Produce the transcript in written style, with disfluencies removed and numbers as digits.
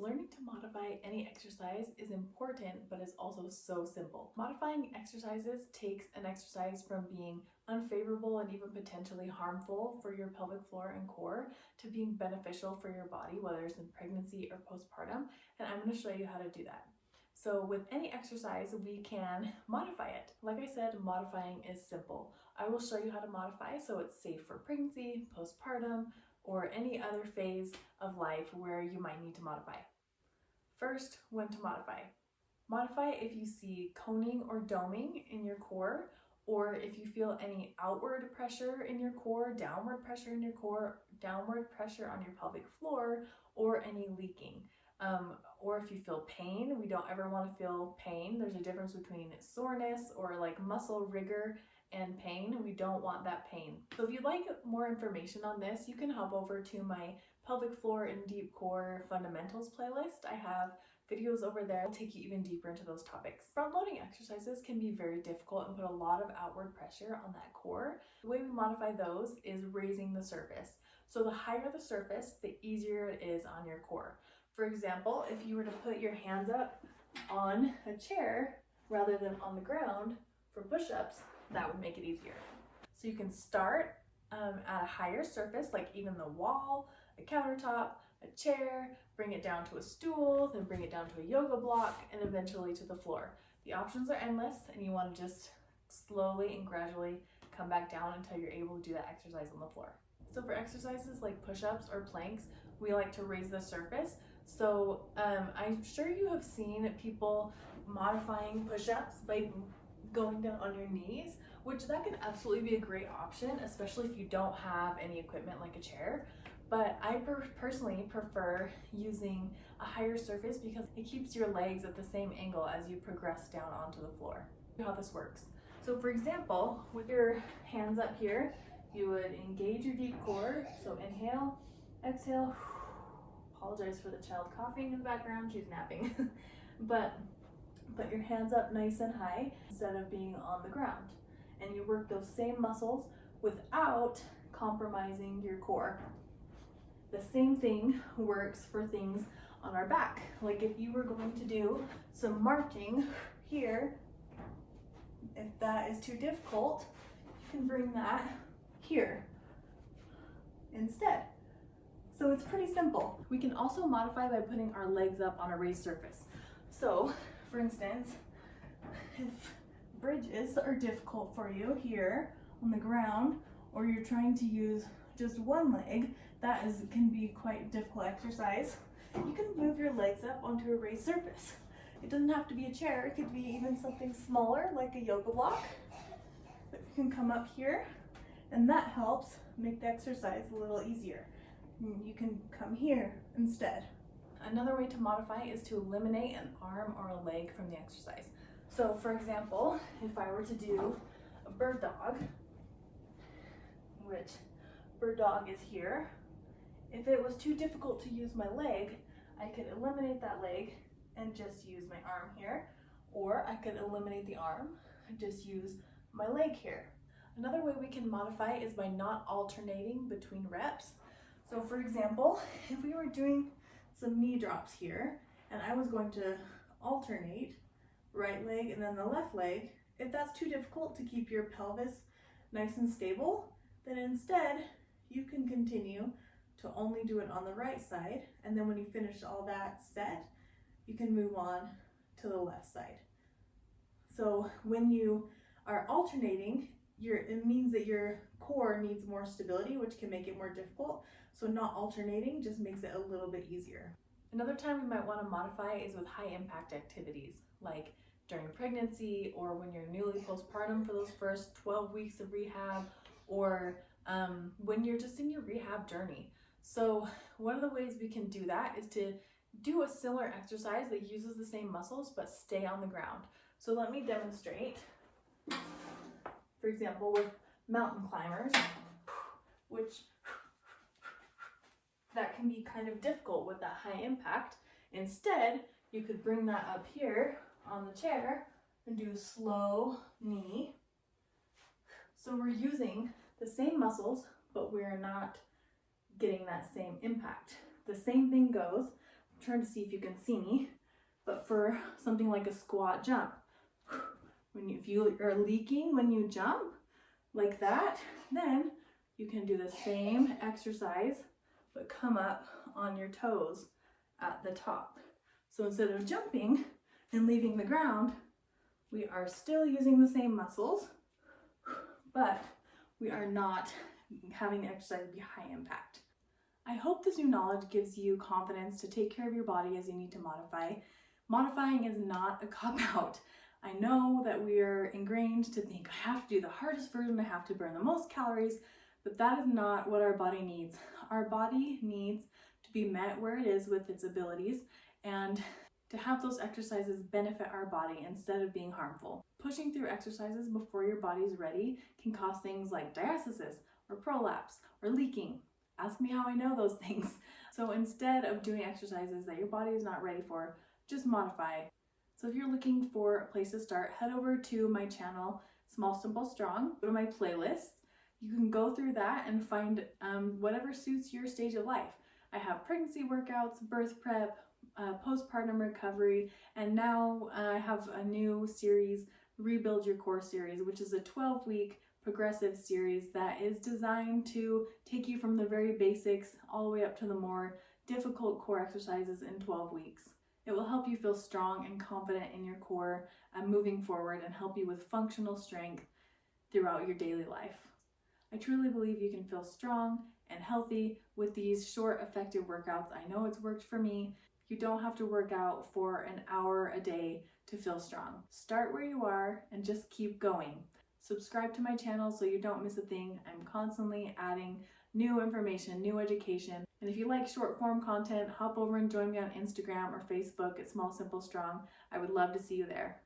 Learning to modify any exercise is important, but is also so simple. Modifying exercises takes an exercise from being unfavorable and even potentially harmful for your pelvic floor and core to being beneficial for your body, whether it's in pregnancy or postpartum, and I'm going to show you how to do that. So with any exercise, we can modify it. Like I said, modifying is simple. I will show you how to modify so it's safe for pregnancy, postpartum, or any other phase of life where you might need to modify. First, when to modify. Modify if you see coning or doming in your core, or if you feel any outward pressure in your core, downward pressure in your core, downward pressure on your pelvic floor, or any leaking. Or if you feel pain. We don't ever want to feel pain. There's a difference between soreness or like muscle rigor and pain. We don't want that pain. So if you'd like more information on this, you can hop over to my pelvic floor and deep core fundamentals playlist. I have videos over there that take you even deeper into those topics. Front loading exercises can be very difficult and put a lot of outward pressure on that core. The way we modify those is raising the surface. So the higher the surface, the easier it is on your core. For example, if you were to put your hands up on a chair rather than on the ground for push-ups, that would make it easier. So you can start at a higher surface, like even the wall, a countertop, a chair, bring it down to a stool, then bring it down to a yoga block, and eventually to the floor. The options are endless, and you want to just slowly and gradually come back down until you're able to do that exercise on the floor. So for exercises like push-ups or planks, we like to raise the surface. So I'm sure you have seen people modifying push-ups by going down on your knees, which that can absolutely be a great option, especially if you don't have any equipment like a chair. But I personally prefer using a higher surface because it keeps your legs at the same angle as you progress down onto the floor. How this works. So for example, with your hands up here, you would engage your deep core. So inhale, exhale. Apologize for the child coughing in the background, she's napping. But put your hands up nice and high instead of being on the ground. And you work those same muscles without compromising your core. The same thing works for things on our back. Like if you were going to do some marching here, if that is too difficult, you can bring that here instead. So it's pretty simple. We can also modify by putting our legs up on a raised surface. So for instance, if bridges are difficult for you here on the ground, or you're trying to use just one leg, that can be quite difficult exercise. You can move your legs up onto a raised surface. It doesn't have to be a chair, it could be even something smaller like a yoga block. But you can come up here, and that helps make the exercise a little easier. You can come here instead. Another way to modify is to eliminate an arm or a leg from the exercise. So for example, if I were to do a bird dog, which bird dog is here, if it was too difficult to use my leg, I could eliminate that leg and just use my arm here, or I could eliminate the arm and just use my leg here. Another way we can modify is by not alternating between reps. So for example, if we were doing some knee drops here, and I was going to alternate right leg and then the left leg, if that's too difficult to keep your pelvis nice and stable, then instead you can continue to only do it on the right side, and then when you finish all that set, you can move on to the left side. So when you are alternating, it means that your core needs more stability, which can make it more difficult. So not alternating just makes it a little bit easier. Another time we might want to modify is with high impact activities, like during pregnancy, or when you're newly postpartum for those first 12 weeks of rehab, or when you're just in your rehab journey. So one of the ways we can do that is to do a similar exercise that uses the same muscles but stay on the ground. So let me demonstrate. For example, with mountain climbers, which that can be kind of difficult with that high impact. Instead, you could bring that up here on the chair and do a slow knee. So we're using the same muscles, but we're not getting that same impact. The same thing goes trying to see if you can see me, but for something like a squat jump, if you are leaking when you jump like that, then you can do the same exercise, but come up on your toes at the top. So instead of jumping and leaving the ground, we are still using the same muscles, but we are not having the exercise be high impact. I hope this new knowledge gives you confidence to take care of your body as you need to modify. Modifying is not a cop-out. I know that we are ingrained to think I have to do the hardest version, I have to burn the most calories, but that is not what our body needs. Our body needs to be met where it is with its abilities, and to have those exercises benefit our body instead of being harmful. Pushing through exercises before your body's ready can cause things like diastasis or prolapse or leaking. Ask me how I know those things. So instead of doing exercises that your body is not ready for, just modify. So if you're looking for a place to start, head over to my channel, Small, Simple, Strong. Go to my playlists. You can go through that and find whatever suits your stage of life. I have pregnancy workouts, birth prep, postpartum recovery, and now I have a new series, Rebuild Your Core series, which is a 12-week progressive series that is designed to take you from the very basics all the way up to the more difficult core exercises in 12 weeks. It will help you feel strong and confident in your core moving forward and help you with functional strength throughout your daily life. I truly believe you can feel strong and healthy with these short, effective workouts. I know it's worked for me. You don't have to work out for an hour a day to feel strong. Start where you are and just keep going. Subscribe to my channel so you don't miss a thing. I'm constantly adding new information, new education. And if you like short form content, hop over and join me on Instagram or Facebook at Small, Simple, Strong. I would love to see you there.